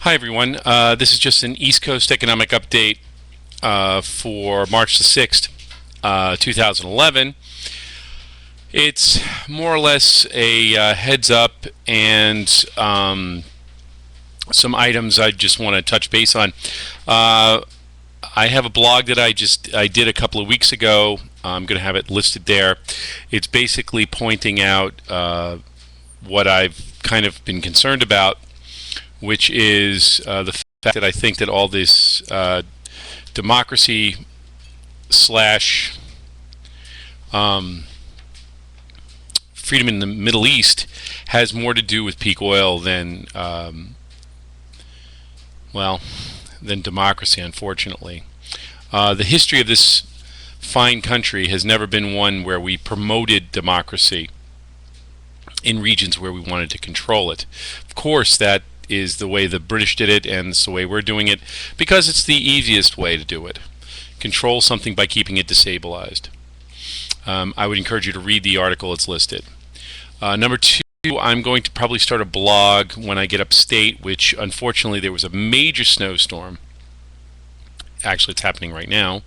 Hi, everyone. This is just an East Coast economic update for March the 6th, 2011. It's more or less a heads up and some items I just want to touch base on. Uh, I have a blog that I did a couple of weeks ago. I'm going to have it listed there. It's basically pointing out what I've kind of been concerned about, which is the fact that I think that all this democracy slash freedom in the Middle East has more to do with peak oil than well than democracy, unfortunately. The history of this fine country has never been one where we promoted democracy in regions where we wanted to control it. Of course, that is the way the British did it, and it's the way we're doing it because it's the easiest way to do it. Control something by keeping it destabilized. I would encourage you to read the article. It's listed. Number two, I'm going to probably start a blog when I get upstate, which unfortunately there was a major snowstorm. Actually, it's happening right now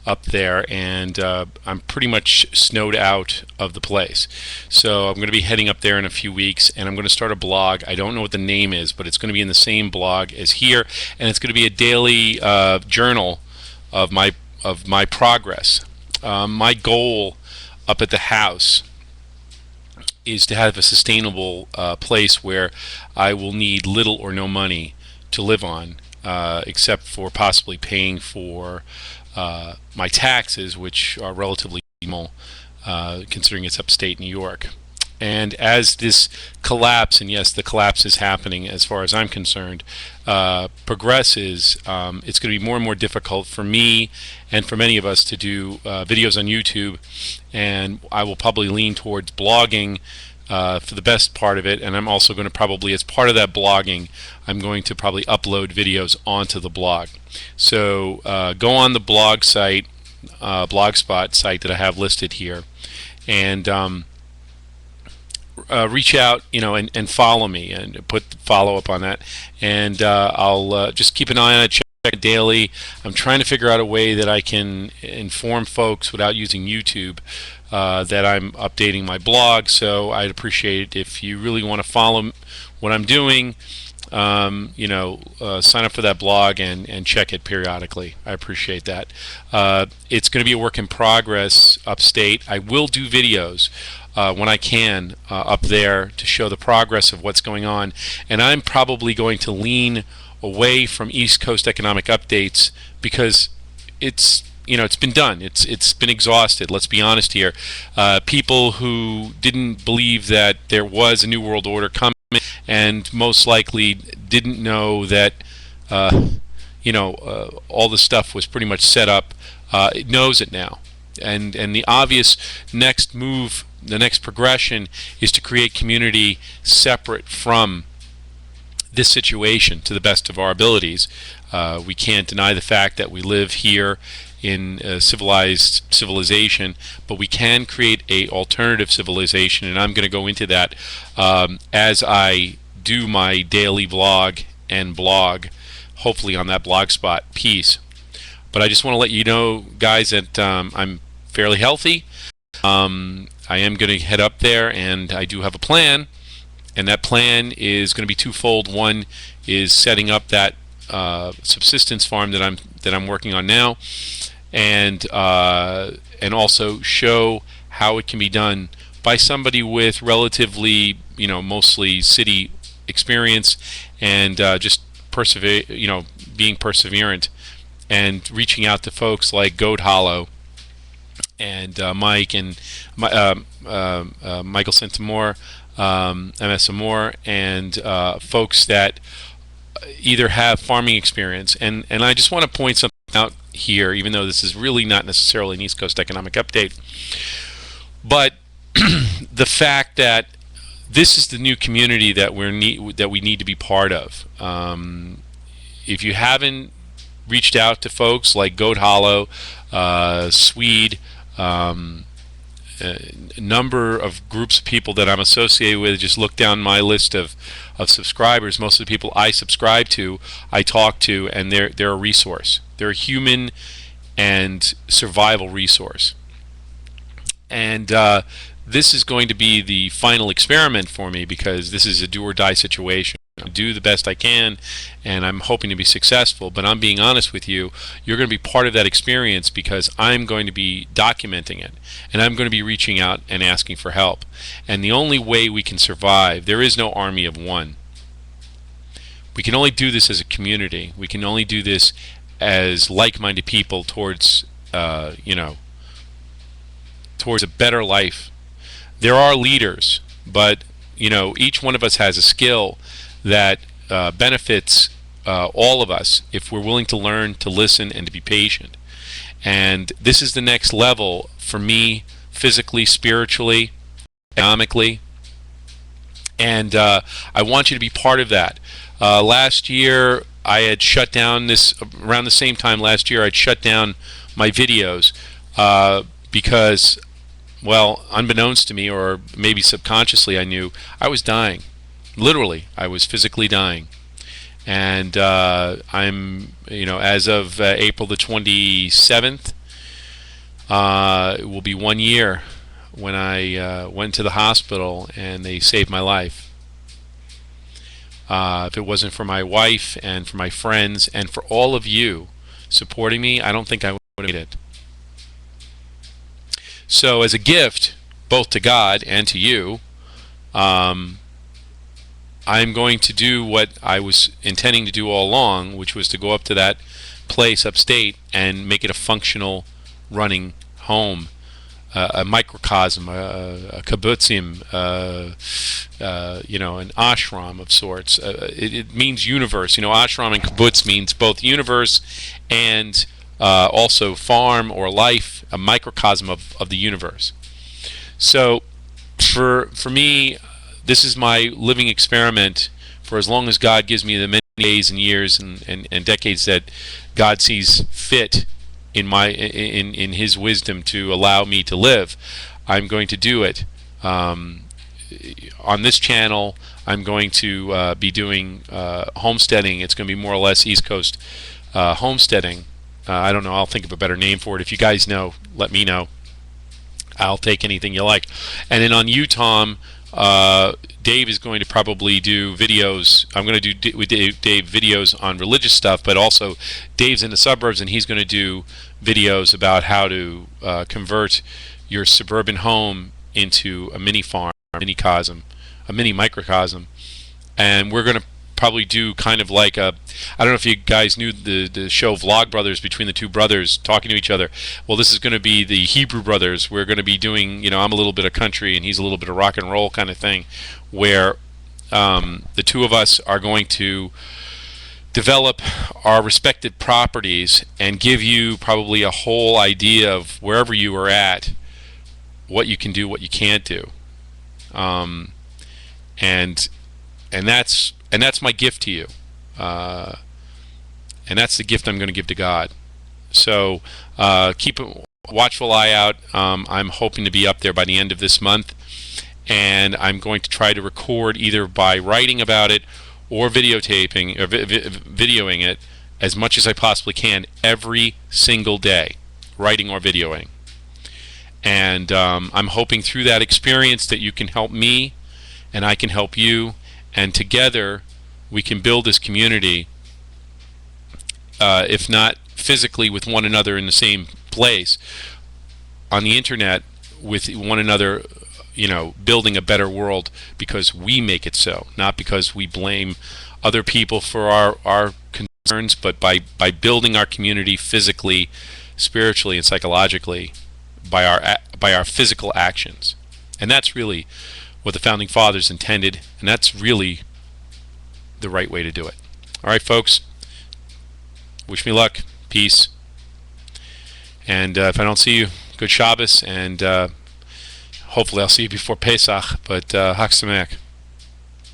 up there, and I'm pretty much snowed out of the place. So I'm going to be heading up there in a few weeks, and I'm going to start a blog. I don't know what the name is, but it's going to be in the same blog as here, and it's going to be a daily journal of my progress. My goal up at the house is to have a sustainable place where I will need little or no money to live on, except for possibly paying for my taxes, which are relatively minimal considering it's upstate New York. And as this collapse, and yes, the collapse is happening as far as I'm concerned, progresses, it's going to be more and more difficult for me and for many of us to do videos on YouTube, and I will probably lean towards blogging for the best part of it, and I'm also going to probably, as part of that blogging, I'm going to probably upload videos onto the blog. So go on the blog site, Blogspot site that I have listed here, and reach out, and follow me, and put follow up on that, and I'll just keep an eye on it, check it daily. I'm trying to figure out a way that I can inform folks without using YouTube that I'm updating my blog. So I'd appreciate it if you really want to follow what I'm doing. Sign up for that blog and check it periodically. I appreciate that. It's going to be a work in progress upstate. I will do videos when I can up there to show the progress of what's going on, and I'm probably going to lean away from East Coast economic updates because it's been done. It's been exhausted. Let's be honest here. People who didn't believe that there was a new world order coming, and most likely didn't know that all the stuff was pretty much set up, it knows it now. And the obvious next move, the next progression, is to create community separate from this situation to the best of our abilities. We can't deny the fact that we live here in a civilization, but we can create a alternative civilization, and I'm going to go into that as I do my daily vlog and blog, hopefully on that Blogspot piece. But I just want to let you know, guys, that I'm fairly healthy. I am going to head up there, and I do have a plan, and that plan is going to be twofold. One is setting up that subsistence farm that I'm working on now, and also show how it can be done by somebody with relatively, mostly city experience, and just persevere, being perseverant, and reaching out to folks like Goat Hollow and Mike and Michael Centimore, MS Amore, and folks that either have farming experience. And I just want to point something out here, even though this is really not necessarily an East Coast economic update, but the fact that this is the new community that we need to be part of. If you haven't reached out to folks like Goat Hollow, Swede, number of groups of people that I'm associated with. Just look down my list of subscribers. Most of the people I subscribe to, I talk to, and they're a resource. They're a human and survival resource. And this is going to be the final experiment for me, because this is a do or die situation. I do the best I can, and I'm hoping to be successful, but I'm being honest with you. You're going to be part of that experience, because I'm going to be documenting it, and I'm going to be reaching out and asking for help. And the only way we can survive, there is no army of one. We can only do this as a community. We can only do this as like-minded people towards towards a better life. There are leaders, but each one of us has a skill that benefits all of us if we're willing to learn, to listen, and to be patient. And this is the next level for me, physically, spiritually, economically, and I want you to be part of that. Last year I had shut down around the same time last year I'd shut down my videos because, well, unbeknownst to me, or maybe subconsciously, I knew I was dying. Literally, I was physically dying. And I'm, as of April the 27th, it will be 1 year when I went to the hospital and they saved my life. If it wasn't for my wife and for my friends and for all of you supporting me, I don't think I would have made it. So as a gift, both to God and to you, I'm going to do what I was intending to do all along, which was to go up to that place upstate and make it a functional running home, a microcosm, a kibbutzim, an ashram of sorts. It means universe. Ashram and kibbutz means both universe and also farm or life, a microcosm of the universe. So for me, this is my living experiment for as long as God gives me the many days and years and decades that God sees fit in His wisdom to allow me to live. I'm going to do it. On this channel, I'm going to be doing homesteading. It's going to be more or less East Coast homesteading. I don't know. I'll think of a better name for it. If you guys know, let me know. I'll take anything you like. And then on UTOM, Dave is going to probably do videos. I'm going to do with Dave videos on religious stuff, but also Dave's in the suburbs, and he's going to do videos about how to convert your suburban home into a mini farm, a mini microcosm. And we're going to probably do kind of like I don't know if you guys knew the show Vlogbrothers, between the two brothers talking to each other. Well, this is going to be the Hebrew brothers. We're going to be doing, I'm a little bit of country and he's a little bit of rock and roll kind of thing, where the two of us are going to develop our respective properties and give you probably a whole idea of wherever you are at, what you can do, what you can't do. And that's my gift to you, and that's the gift I'm going to give to God. So keep a watchful eye out. I'm hoping to be up there by the end of this month, and I'm going to try to record either by writing about it or videotaping or videoing it as much as I possibly can every single day, writing or videoing. And I'm hoping through that experience that you can help me and I can help you, and together we can build this community, if not physically with one another in the same place, on the internet with one another, building a better world because we make it so, not because we blame other people for our concerns, but by building our community physically, spiritually, and psychologically by our physical actions. And that's really what the Founding Fathers intended, and that's really the right way to do it. All right, folks, wish me luck, peace, and if I don't see you, good Shabbos, and hopefully I'll see you before Pesach, but Hag Sameach.